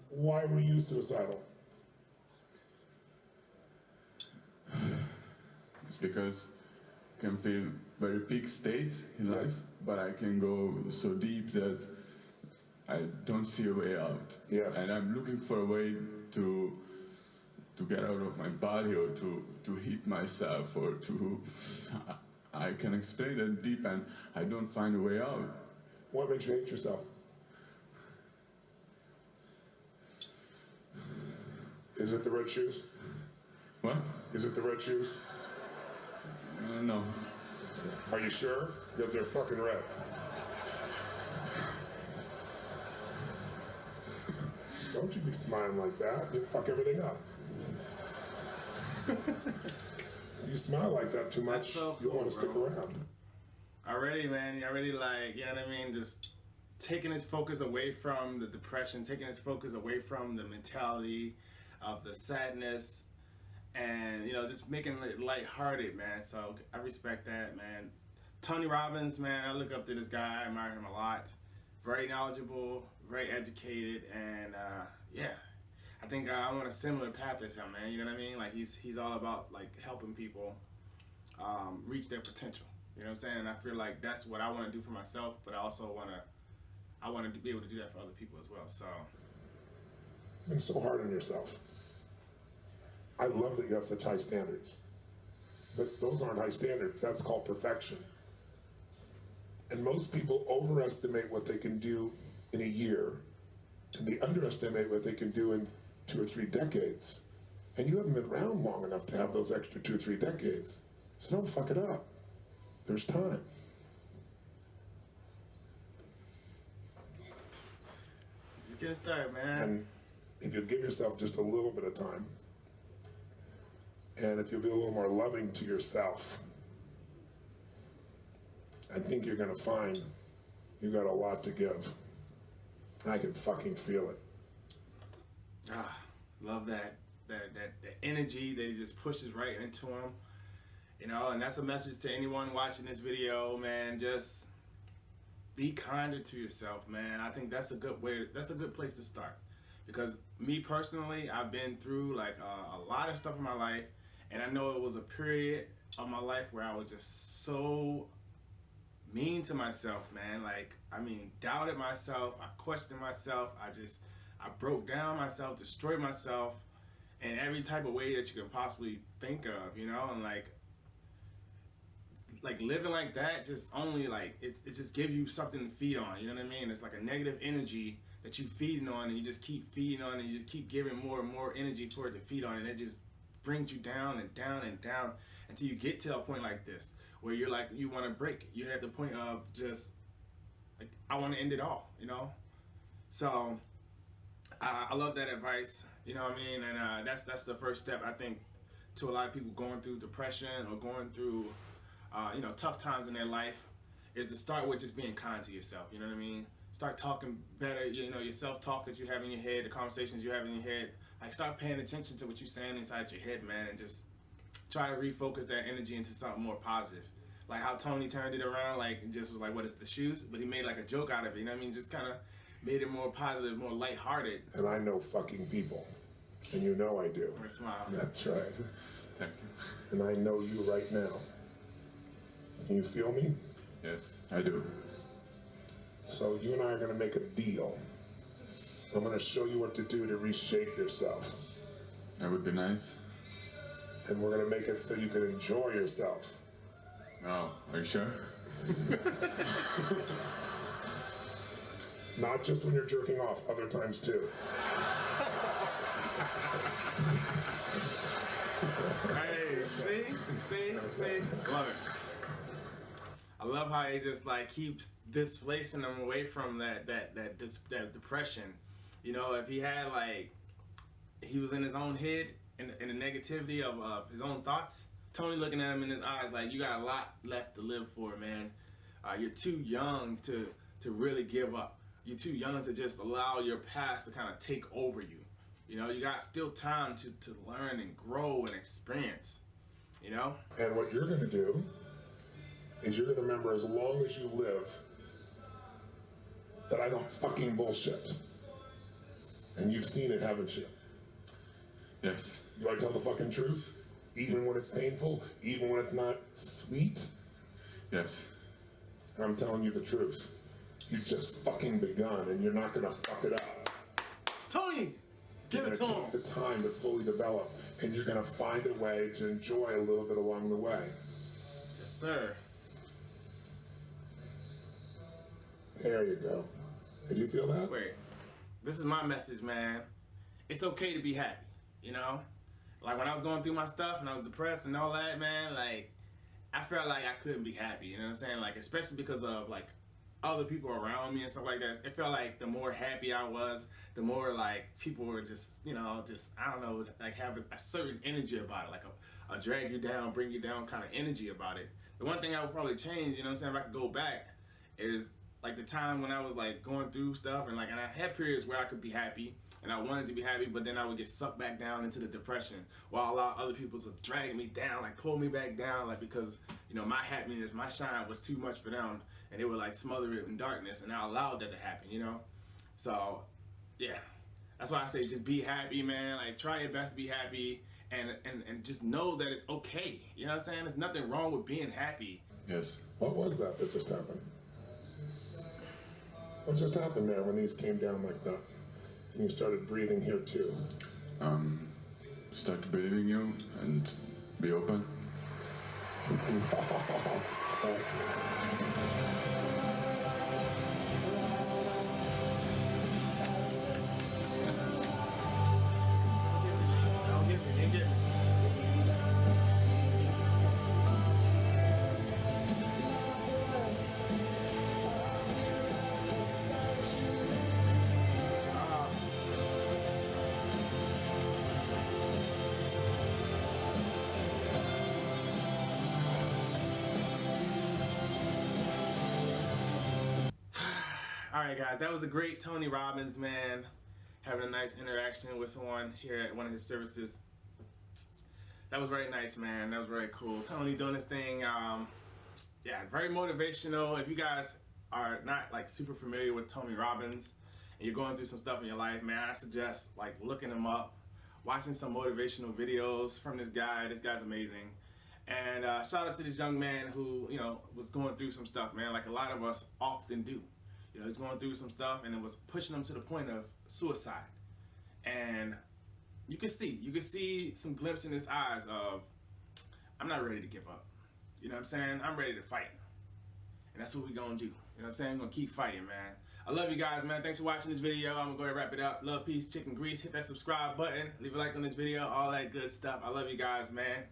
Why were you suicidal? It's because I can feel very peak states in life, but I can go so deep that I don't see a way out. Yes. And I'm looking for a way to get out of my body, or to hit myself, or to... I can explain that deep, and I don't find a way out. What makes you hate yourself? Is it the red shoes? What? Is it the red shoes? No. Are you sure? Because they're fucking red. Don't you be smiling like that. You fuck everything up. You smile like that too much, so cool, you want to stick bro. around. Already, man. Already, like, you know what I mean? Just taking his focus away from the depression, taking his focus away from the mentality of the sadness, and, you know, just making it lighthearted, man. So I respect that, man. Tony Robbins, man, I look up to this guy. I admire him a lot. Very knowledgeable, very educated, and yeah, I think I'm on a similar path as him, man. You know what I mean? Like, he's all about, like, helping people reach their potential. You know what I'm saying? And I feel like that's what I want to do for myself, but I also want to be able to do that for other people as well. So, You've been so hard on yourself. I love that you have such high standards, but those aren't high standards. That's called perfection. And most people overestimate what they can do in a year, and they underestimate what they can do in 2 or 3 decades. And you haven't been around long enough to have those extra 2 or 3 decades. So don't fuck it up. There's time. just get started, man. And if you give yourself just a little bit of time, and if you'll be a little more loving to yourself, I think you're gonna find you got a lot to give. I can fucking feel it. Love that energy that he just pushes right into him. You know, and that's a message to anyone watching this video, man. Just be kinder to yourself, man. I think that's a good way. That's a good place to start. Because me personally, I've been through like a lot of stuff in my life, and I know it was a period of my life where I was just so mean to myself, man. Like, I mean, doubted myself. I questioned myself. I broke down myself, destroyed myself in every type of way that you can possibly think of, you know, and like living like that just only like it just gives you something to feed on, you know what I mean? It's like a negative energy that you feeding on, and you just keep feeding on, and you just keep giving more and more energy for it to feed on, and it just brings you down and down and down until you get to a point like this where you're like, you want to break. You're at the point of just like, I want to end it all, you know? So I love that advice, you know what I mean? And that's the first step, I think, to a lot of people going through depression or going through you know, tough times in their life, is to start with just being kind to yourself, you know what I mean? Start talking better, you know, your self-talk that you have in your head, the conversations you have in your head. Like, start paying attention to what you're saying inside your head, man, and just try to refocus that energy into something more positive. Like how Tony turned it around, like, just was like, what is the shoes? But he made like a joke out of it, you know what I mean? Just kind of made it more positive, more lighthearted. And I know fucking people, and you know I do. Or smile. That's right. Thank you. And I know you right now. Can you feel me? Yes, I do. So you and I are going to make a deal. I'm going to show you what to do to reshape yourself. That would be nice. And we're going to make it so you can enjoy yourself. Oh, are you sure? Not just when you're jerking off, other times too. Hey, see? Love it. I love how he just like keeps displacing them away from that depression. You know, if he had like, he was in his own head in the negativity of his own thoughts, Tony looking at him in his eyes like, you got a lot left to live for, man. You're too young to really give up. You're too young to just allow your past to kind of take over you. You know, you got still time to learn and grow and experience, you know? And what you're going to do is you're going to remember, as long as you live, that I don't fucking bullshit. And you've seen it, haven't you? Yes. You want to tell the fucking truth? Even when it's painful? Even when it's not sweet? Yes. And I'm telling you the truth. You've just fucking begun, and you're not gonna fuck it up. Tony, give You're it to gonna him. take the time to fully develop, and you're gonna find a way to enjoy a little bit along the way. Yes, sir. There you go. Did you feel that? Wait, this is my message, man. It's okay to be happy, you know? Like when I was going through my stuff and I was depressed and all that, man, like I felt like I couldn't be happy, you know what I'm saying? Like especially because of like other people around me and stuff like that. It felt like the more happy I was, the more like people were just, you know, just, I don't know, it was like having a certain energy about it, like a drag you down, bring you down kind of energy about it. The one thing I would probably change, you know what I'm saying, if I could go back, is like the time when I was like going through stuff and I had periods where I could be happy and I wanted to be happy, but then I would get sucked back down into the depression while a lot of other people would drag me down, like pull me back down, like because, you know, my happiness, my shine was too much for them and they would like smother it in darkness and I allowed that to happen, you know? So, yeah. That's why I say just be happy, man. Like try your best to be happy and just know that it's okay. You know what I'm saying? There's nothing wrong with being happy. Yes. What was that just happened? What just happened there when these came down like that? And you started breathing here too? Start believing you and be open. Don't get me, didn't get me. All right, guys, that was the great Tony Robbins, man. Having a nice interaction with someone here at one of his services. That was very nice, man. That was very cool. Tony doing his thing. Yeah, very motivational. If you guys are not like super familiar with Tony Robbins and you're going through some stuff in your life, man, I suggest like looking him up, watching some motivational videos from this guy. This guy's amazing. And shout out to this young man who, you know, was going through some stuff, man, like a lot of us often do. You know, he's going through some stuff and it was pushing him to the point of suicide. And you can see some glimpse in his eyes of, I'm not ready to give up. You know what I'm saying? I'm ready to fight. And that's what we're going to do. You know what I'm saying? We're going to keep fighting, man. I love you guys, man. Thanks for watching this video. I'm going to go ahead and wrap it up. Love, peace, chicken grease. Hit that subscribe button. Leave a like on this video. All that good stuff. I love you guys, man.